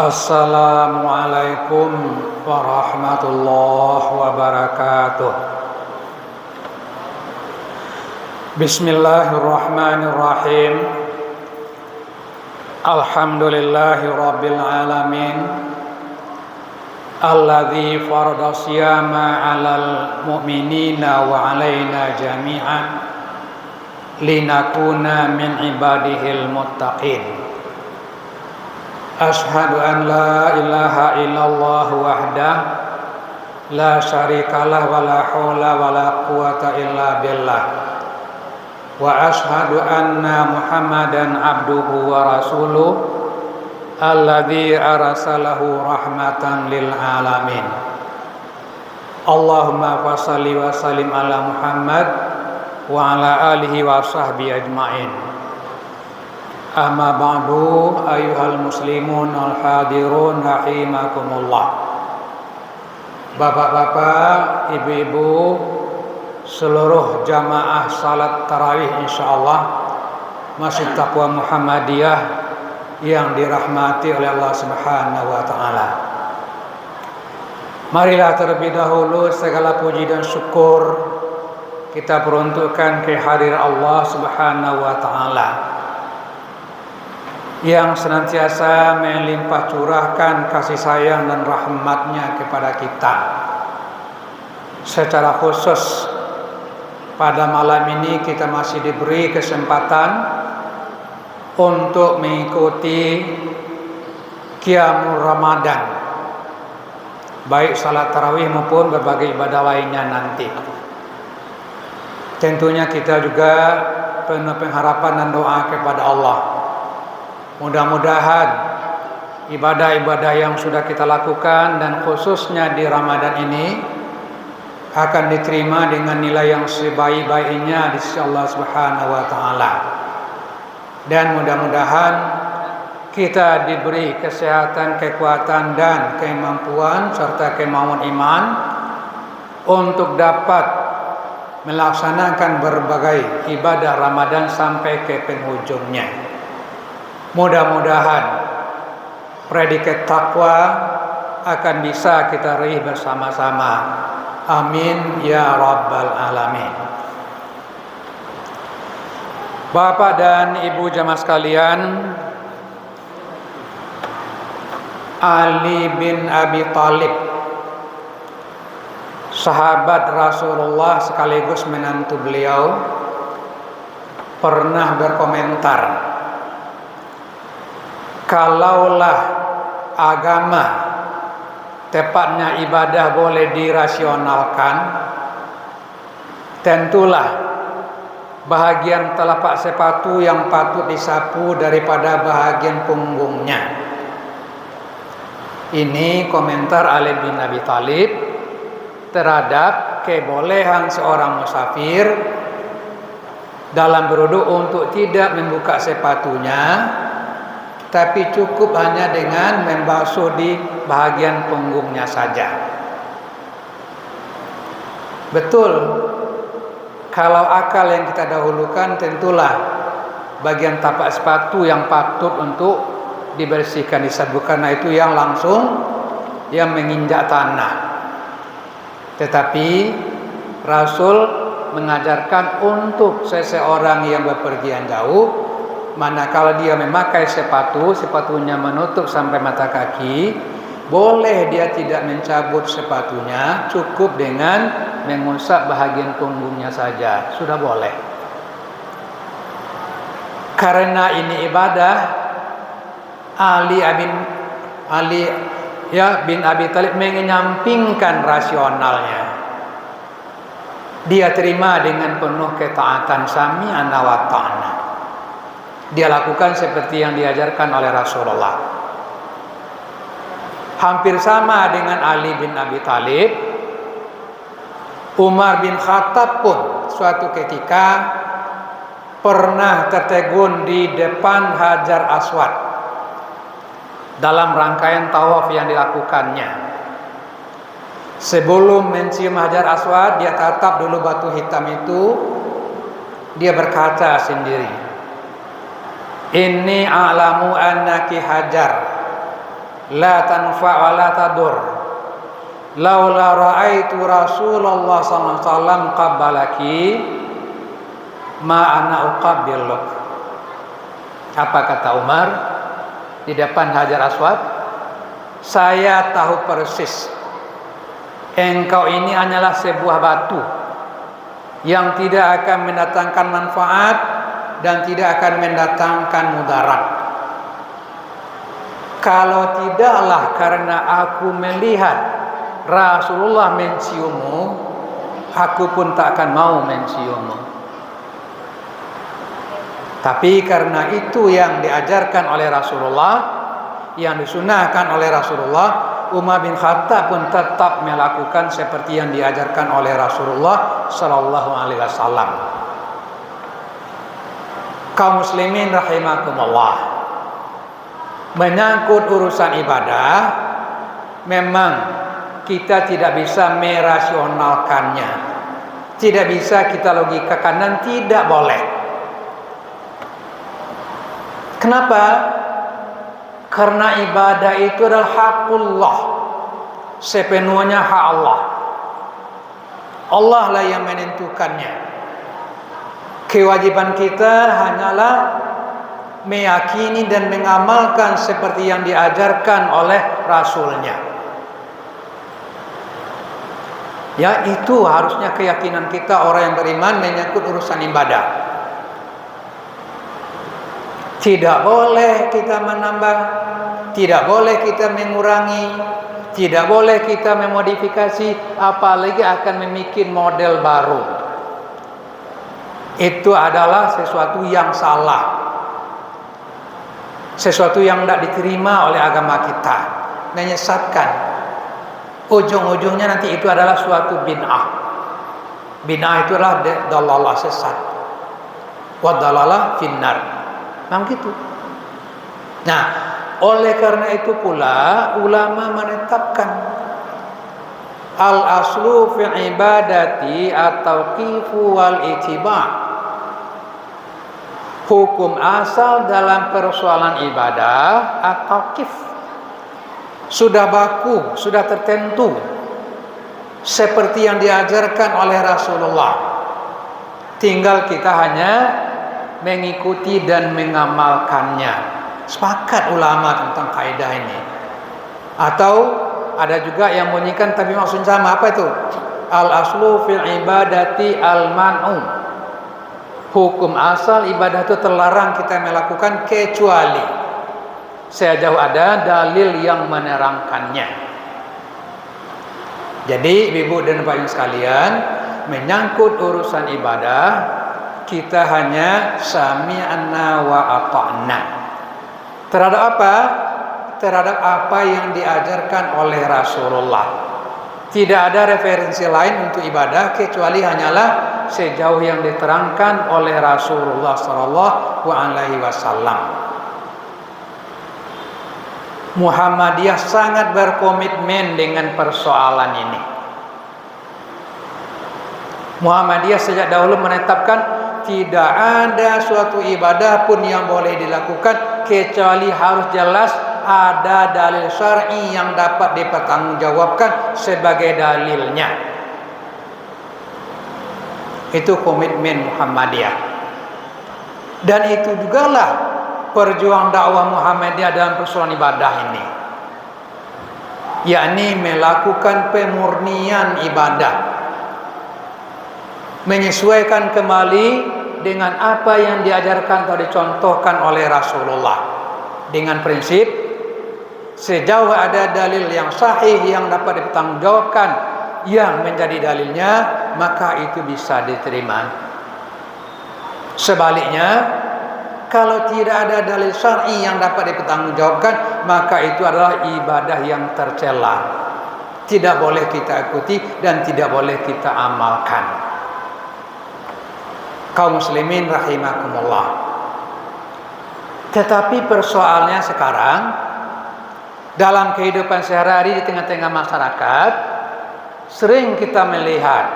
Assalamualaikum warahmatullahi wabarakatuh. Bismillahirrahmanirrahim. Alhamdulillahi rabbil alamin. Alladzi farada siyama 'alal mu'minina wa 'alaina jami'an linakuna min ibadihil muttaqin. Ashhadu an la ilaha illallah wahdah la syarikalah wa la haula wa la quwata illa billah wa ashhadu anna Muhammadan abduhu wa rasuluh alladzi arsalahu rahmatan lil alamin. Allahumma fashalli wa sallim ala Muhammad wa ala alihi wa sahbihi ajmain. Amma ba'du, ayyuhal muslimun al hadirun rahimakumullah. Bapak-bapak, ibu-ibu, seluruh jamaah salat tarawih insyaallah Masjid Taqwa Muhammadiyah yang dirahmati oleh Allah Subhanahu wa taala. Marilah terlebih dahulu segala puji dan syukur kita peruntukkan kehadiran Allah Subhanahu wa taala yang senantiasa melimpah curahkan kasih sayang dan rahmatnya kepada kita. Secara khusus pada malam ini kita masih diberi kesempatan untuk mengikuti Qiyamul Ramadan, baik salat tarawih maupun berbagai ibadah lainnya nanti. Tentunya kita juga penuh pengharapan dan doa kepada Allah. Mudah-mudahan ibadah-ibadah yang sudah kita lakukan dan khususnya di Ramadan ini akan diterima dengan nilai yang sebaik-baiknya di sisi Allah Subhanahu wa taala. Dan mudah-mudahan kita diberi kesehatan, kekuatan dan kemampuan serta kemauan iman untuk dapat melaksanakan berbagai ibadah Ramadan sampai ke penghujungnya. Mudah-mudahan predikat takwa akan bisa kita raih bersama-sama. Amin ya rabbal alamin. Bapak dan Ibu jamaah sekalian, Ali bin Abi Thalib, sahabat Rasulullah sekaligus menantu beliau, pernah berkomentar, kalaulah agama, tepatnya ibadah boleh dirasionalkan, tentulah bahagian telapak sepatu yang patut disapu daripada bahagian punggungnya. Ini komentar Ali bin Abi Thalib terhadap kebolehan seorang musafir dalam berwudu untuk tidak membuka sepatunya, tapi cukup hanya dengan membasuh di bahagian punggungnya saja. Betul, kalau akal yang kita dahulukan tentulah bagian tapak sepatu yang patut untuk dibersihkan, disapu, karena itu yang langsung yang menginjak tanah. Tetapi Rasul mengajarkan untuk seseorang yang bepergian jauh, manakala dia memakai sepatunya menutup sampai mata kaki, boleh dia tidak mencabut sepatunya, cukup dengan mengusap bahagian punggungnya saja, sudah boleh. Karena ini ibadah, Ali bin Abi Thalib menyampingkan rasionalnya. Dia terima dengan penuh ketaatan, sami'ana wa ta'ana. Dia lakukan seperti yang diajarkan oleh Rasulullah. Hampir sama dengan Ali bin Abi Thalib, Umar bin Khattab pun suatu ketika pernah tertegun di depan Hajar Aswad dalam rangkaian tawaf yang dilakukannya. Sebelum mencium Hajar Aswad, dia tatap dulu batu hitam itu. Dia berkata sendiri, Inni a'lamu annaki hajar la tanfa wa la tadur. Laula ra'aitu Rasulullah sallallahu alaihi wasallam qabbalaki ma ana uqabbiluk. Apa kata Umar di depan Hajar Aswad? Saya tahu persis engkau ini hanyalah sebuah batu yang tidak akan mendatangkan manfaat dan tidak akan mendatangkan mudarat. Kalau tidaklah karena aku melihat Rasulullah menciummu, aku pun tak akan mau menciummu. Tapi karena itu yang diajarkan oleh Rasulullah, yang disunahkan oleh Rasulullah, Umar bin Khattab pun tetap melakukan seperti yang diajarkan oleh Rasulullah sallallahu alaihi wasallam. Kaum muslimin rahimakumullah, menyangkut urusan ibadah memang kita tidak bisa merasionalkannya, tidak bisa kita logikakan dan tidak boleh. Kenapa? Karena ibadah itu adalah hakullah, sepenuhnya hak Allah. Allah lah yang menentukannya. Kewajiban kita hanyalah meyakini dan mengamalkan seperti yang diajarkan oleh Rasulnya. Ya, itu harusnya keyakinan kita orang yang beriman menyangkut urusan ibadah. Tidak boleh kita menambah, tidak boleh kita mengurangi, tidak boleh kita memodifikasi, apalagi akan membuat model baru. Itu adalah sesuatu yang salah, sesuatu yang tidak diterima oleh agama kita, menyesatkan. Ujung-ujungnya nanti itu adalah suatu bid'ah. Bid'ah itu adalah dalalah, sesat. Wa dalalah finnar. Memang gitu. Nah, oleh karena itu pula ulama menetapkan al-aslu fil ibadati at-tauqifu wal ittiba'. Hukum asal dalam persoalan ibadah at-tauqif. Sudah baku, sudah tertentu seperti yang diajarkan oleh Rasulullah. Tinggal kita hanya mengikuti dan mengamalkannya. Sepakat ulama tentang kaidah ini. Atau ada juga yang bunyikan tapi maksudnya sama. Apa itu? Al-aslu fil ibadati al-man'u. Hukum asal ibadah itu terlarang kita melakukan kecuali sejauh ada dalil yang menerangkannya. Jadi ibu dan bapak sekalian, menyangkut urusan ibadah kita hanya sami'na wa ata'na. Terhadap apa? Terhadap apa yang diajarkan oleh Rasulullah. Tidak ada referensi lain untuk ibadah kecuali hanyalah sejauh yang diterangkan oleh Rasulullah sallallahu alaihi wasallam. Muhammadiyah sangat berkomitmen dengan persoalan ini. Muhammadiyah sejak dahulu menetapkan tidak ada suatu ibadah pun yang boleh dilakukan kecuali harus jelas ada dalil syar'i yang dapat dipertanggungjawabkan sebagai dalilnya. Itu komitmen Muhammadiyah. Dan itu juga lah perjuangan dakwah Muhammadiyah dalam persoalan ibadah ini, yakni melakukan pemurnian ibadah, menyesuaikan kembali dengan apa yang diajarkan atau dicontohkan oleh Rasulullah, dengan prinsip sejauh ada dalil yang sahih yang dapat dipertanggungjawabkan yang menjadi dalilnya, maka itu bisa diterima. Sebaliknya, kalau tidak ada dalil syar'i yang dapat dipertanggungjawabkan, maka itu adalah ibadah yang tercela. Tidak boleh kita ikuti dan tidak boleh kita amalkan. Kaum muslimin rahimakumullah. Tetapi persoalannya sekarang dalam kehidupan sehari-hari di tengah-tengah masyarakat, sering kita melihat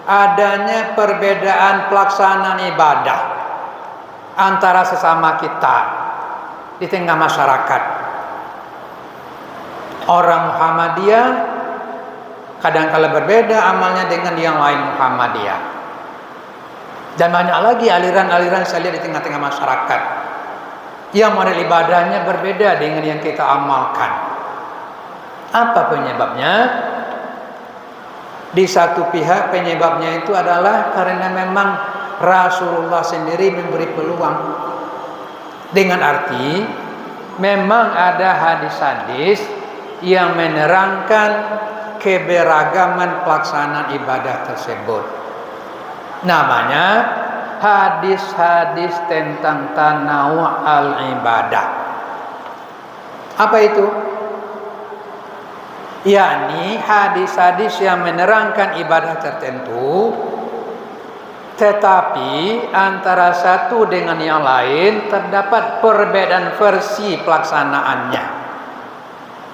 adanya perbedaan pelaksanaan ibadah antara sesama kita di tengah masyarakat. Orang Muhammadiyah kadang-kala berbeda amalnya dengan yang lain Muhammadiyah. Dan banyak lagi aliran-aliran saya lihat di tengah-tengah masyarakat yang model ibadahnya berbeda dengan yang kita amalkan. Apa penyebabnya? Di satu pihak penyebabnya itu adalah karena memang Rasulullah sendiri memberi peluang. Dengan arti memang ada hadis-hadis yang menerangkan keberagaman pelaksanaan ibadah tersebut. Namanya hadis-hadis tentang tanawu al-ibadah. Apa itu? Yakni hadis-hadis yang menerangkan ibadah tertentu, tetapi antara satu dengan yang lain terdapat perbedaan versi pelaksanaannya,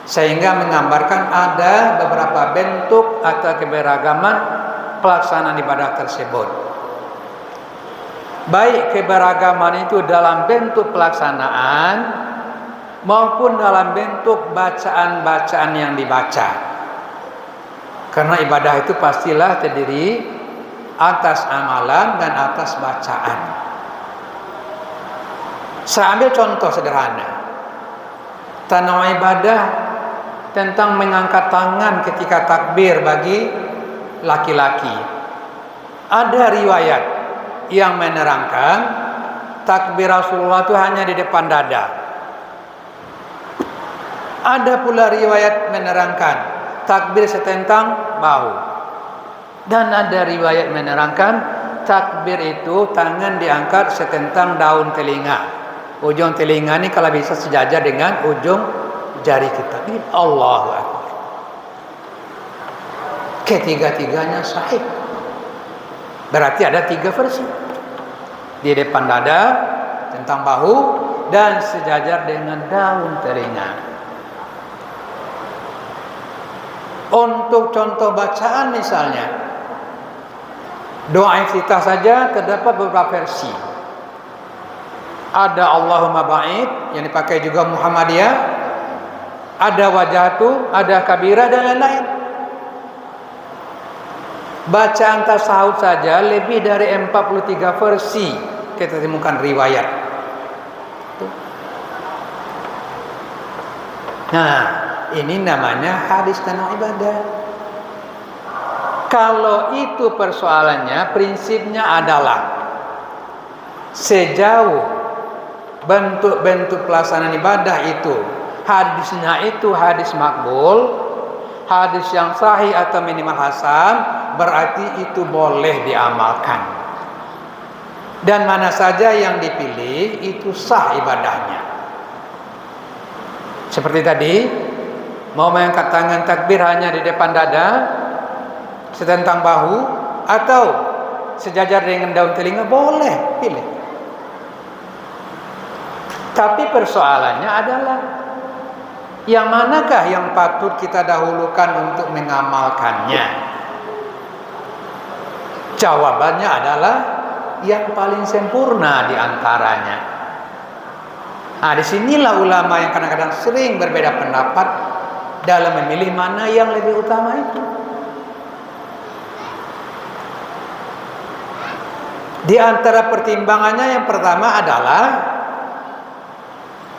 sehingga menggambarkan ada beberapa bentuk atau keberagaman pelaksanaan ibadah tersebut. Baik keberagaman itu dalam bentuk pelaksanaan maupun dalam bentuk bacaan-bacaan yang dibaca. Karena ibadah itu pastilah terdiri atas amalan dan atas bacaan. Saya ambil contoh sederhana. Tanawu ibadah tentang mengangkat tangan ketika takbir bagi laki-laki. Ada riwayat yang menerangkan takbir Rasulullah itu hanya di depan dada. Ada pula riwayat menerangkan takbir setentang bahu. Dan ada riwayat menerangkan takbir itu tangan diangkat setentang daun telinga. Ujung telinga ini kalau bisa sejajar dengan ujung jari kita. Ini Allahu Akbar. Ketiga-tiganya sahih. Berarti ada 3 versi. Di depan dada, tentang bahu, dan sejajar dengan daun telinga. Untuk contoh bacaan misalnya, doa iftitah saja terdapat beberapa versi. Ada Allahumma ba'id yang dipakai juga Muhammadiyah, ada wajhatu, ada kabirah dan lain-lain. Bacaan tasawuf saja lebih dari 43 versi kita temukan riwayat. Nah, ini namanya hadis tanawu ibadah. Kalau itu persoalannya, prinsipnya adalah sejauh bentuk-bentuk pelaksanaan ibadah itu hadisnya itu hadis makbul, hadis yang sahih atau minimal hasan, berarti itu boleh diamalkan. Dan mana saja yang dipilih itu sah ibadahnya. Seperti tadi, mau mengangkat tangan takbir hanya di depan dada, setentang bahu, atau sejajar dengan daun telinga, boleh pilih. Tapi persoalannya adalah yang manakah yang patut kita dahulukan untuk mengamalkannya? Jawabannya adalah yang paling sempurna di antaranya. Nah, disinilah ulama yang kadang-kadang sering berbeda pendapat dalam memilih mana yang lebih utama itu. Di antara pertimbangannya yang pertama adalah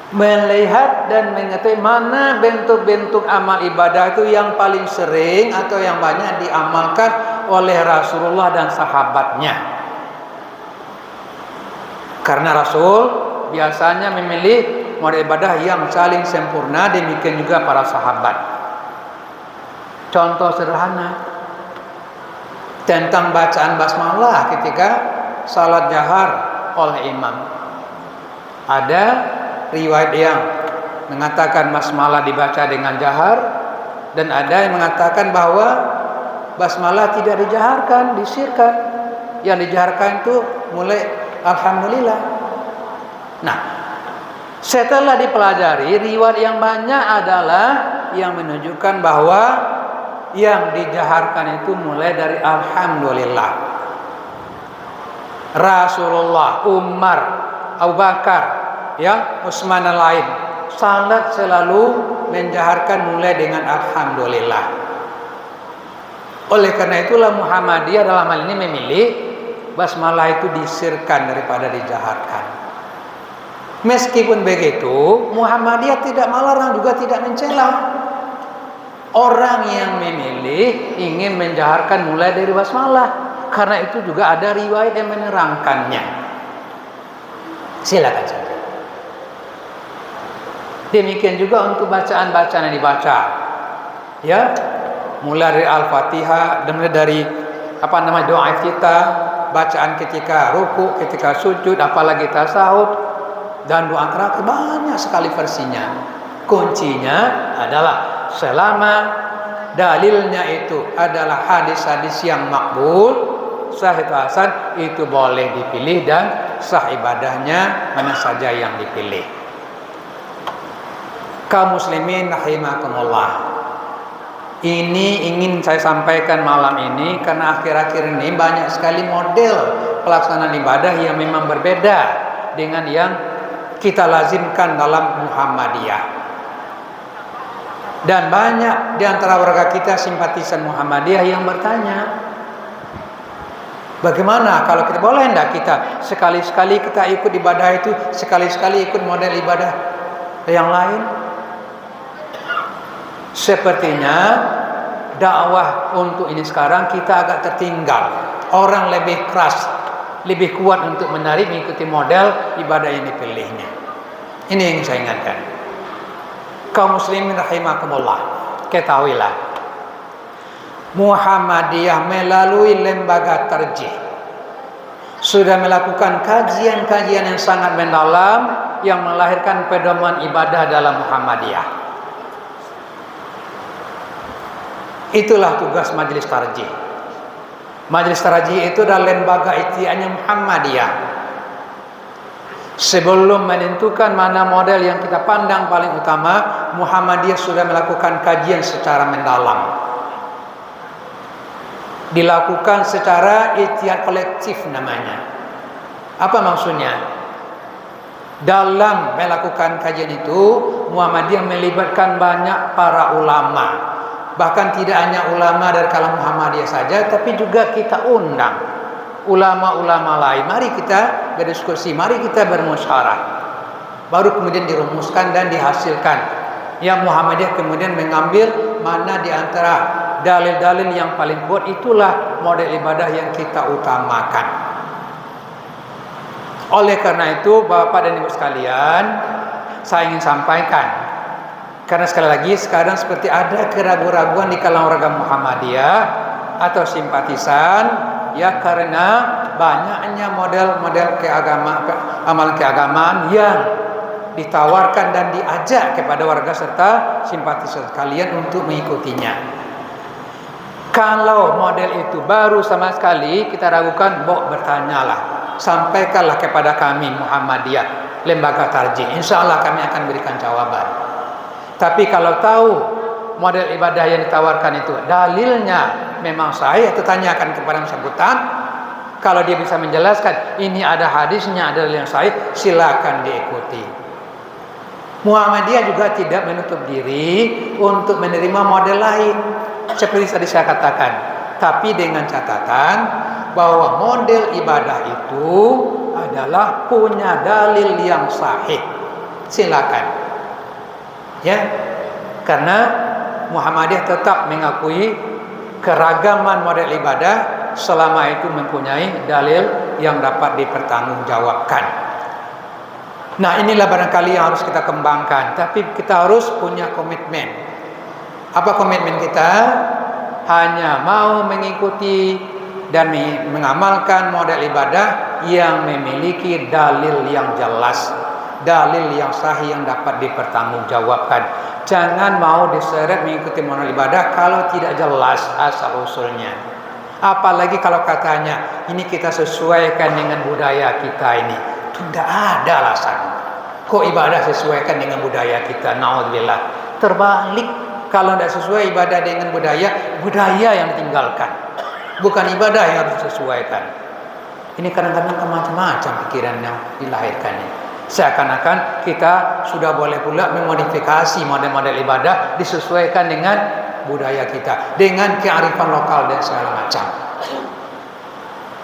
melihat dan mengetahui mana bentuk-bentuk amal ibadah itu yang paling sering atau yang banyak diamalkan oleh Rasulullah dan sahabatnya. Karena Rasul biasanya memilih model ibadah yang saling sempurna, demikian juga para sahabat. Contoh sederhana tentang bacaan basmalah ketika salat jahar oleh imam. Ada riwayat yang mengatakan basmalah dibaca dengan jahar, dan ada yang mengatakan bahwa basmalah tidak dijaharkan, disirkan. Yang dijaharkan itu mulai alhamdulillah. Nah, setelah dipelajari, riwayat yang banyak adalah yang menunjukkan bahwa yang dijaharkan itu mulai dari alhamdulillah. Rasulullah, Umar, Abu Bakar, ya, Utsman dan lain salat selalu menjaharkan mulai dengan alhamdulillah. Oleh karena itulah Muhammadiyah dalam hal ini memilih basmalah itu disirkan daripada dijaharkan. Meskipun begitu, Muhammadiyah tidak melarang juga tidak mencela. Orang yang memilih ingin menjaharkan mulai dari basmalah, karena itu juga ada riwayat yang menerangkannya. Silakan saja. Demikian juga untuk bacaan-bacaan yang dibaca, ya, mulai dari Al-Fatihah, mulai dari doa kita, bacaan ketika ruku, ketika sujud, apalagi tasawuf dan doa terakhir, banyak sekali versinya. Kuncinya adalah selama dalilnya itu adalah hadis-hadis yang makbul, sahih atau hasan, itu boleh dipilih dan sah ibadahnya mana saja yang dipilih. Kaum muslimin rahimakumullah, ini ingin saya sampaikan malam ini karena akhir-akhir ini banyak sekali model pelaksanaan ibadah yang memang berbeda dengan yang kita lazimkan dalam Muhammadiyah. Dan banyak di antara warga kita simpatisan Muhammadiyah yang bertanya, bagaimana kalau kita boleh enggak kita sekali-sekali kita ikut ibadah itu, sekali-sekali ikut model ibadah yang lain? Sepertinya dakwah untuk ini sekarang kita agak tertinggal. Orang lebih keras, lebih kuat untuk menarik mengikuti model ibadah yang dipilihnya. Ini yang saya ingatkan. Kaum muslimin rahimakumullah, ketahuilah, Muhammadiyah melalui lembaga tarjih sudah melakukan kajian-kajian yang sangat mendalam yang melahirkan pedoman ibadah dalam Muhammadiyah. Itulah tugas Majelis Tarjih. Majelis Tarjih itu adalah lembaga ijtihadnya Muhammadiyah. Sebelum menentukan mana model yang kita pandang paling utama, Muhammadiyah sudah melakukan kajian secara mendalam. Dilakukan secara ijtihad kolektif namanya. Apa maksudnya? Dalam melakukan kajian itu, Muhammadiyah melibatkan banyak para ulama. Bahkan tidak hanya ulama dari kalangan Muhammadiyah saja, tapi juga kita undang ulama-ulama lain. Mari kita berdiskusi, mari kita bermusyawarah. Baru kemudian dirumuskan dan dihasilkan. Yang Muhammadiyah kemudian mengambil mana di antara dalil-dalil yang paling kuat, itulah model ibadah yang kita utamakan. Oleh karena itu, Bapak dan Ibu sekalian, saya ingin sampaikan, karena sekali lagi sekarang seperti ada keraguan-raguan di kalangan warga Muhammadiyah atau simpatisan, ya, karena banyaknya model-model amalan keagamaan yang ditawarkan dan diajak kepada warga serta simpatisan kalian untuk mengikutinya. Kalau model itu baru sama sekali kita ragukan, bertanyalah, sampaikanlah kepada kami Muhammadiyah, lembaga tarjih. Insya Allah kami akan berikan jawaban. Tapi kalau tahu model ibadah yang ditawarkan itu dalilnya memang sahih, atau tanyakan kepada yang bersangkutan. Kalau dia bisa menjelaskan ini ada hadisnya, ada dalil yang sahih, silakan diikuti. Muhammadiyah juga tidak menutup diri untuk menerima model lain, seperti tadi saya katakan, tapi dengan catatan bahwa model ibadah itu adalah punya dalil yang sahih. Silakan. Ya, karena Muhammadiyah tetap mengakui keragaman model ibadah selama itu mempunyai dalil yang dapat dipertanggungjawabkan. Nah, inilah barangkali yang harus kita kembangkan, tapi kita harus punya komitmen. Apa komitmen kita? Hanya mau mengikuti dan mengamalkan model ibadah yang memiliki dalil yang jelas, dalil yang sahih yang dapat dipertanggungjawabkan. Jangan mau diseret mengikuti model ibadah kalau tidak jelas asal usulnya. Apalagi kalau katanya ini kita sesuaikan dengan budaya kita ini. Itu tidak ada alasan. Kok ibadah sesuaikan dengan budaya kita? Naudzubillah. Terbalik, kalau tidak sesuai ibadah dengan budaya, budaya yang ditinggalkan, bukan ibadah yang harus disesuaikan. Ini kadang-kadang macam-macam pikiran yang dilahirkan. Seakan-akan kita sudah boleh pula memodifikasi model-model ibadah disesuaikan dengan budaya kita, dengan kearifan lokal dan segala macam.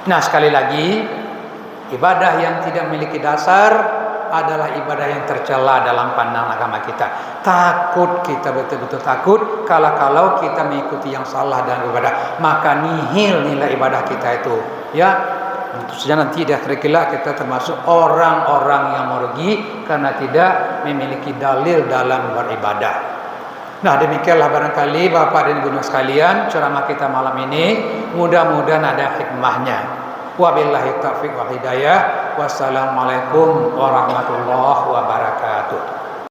Nah, sekali lagi, ibadah yang tidak memiliki dasar adalah ibadah yang tercela dalam pandangan agama kita. Takut, kita betul-betul takut kalau kita mengikuti yang salah dalam ibadah, maka nihil nilai ibadah kita itu, ya. Tentu saja nanti di akhir kelak kita termasuk orang-orang yang merugi karena tidak memiliki dalil dalam beribadah. Nah, demikianlah barangkali Bapak dan Ibu sekalian ceramah kita malam ini, mudah-mudahan ada hikmahnya. Wabillahi taufiq wal hidayah. Wassalamualaikum warahmatullahi wabarakatuh.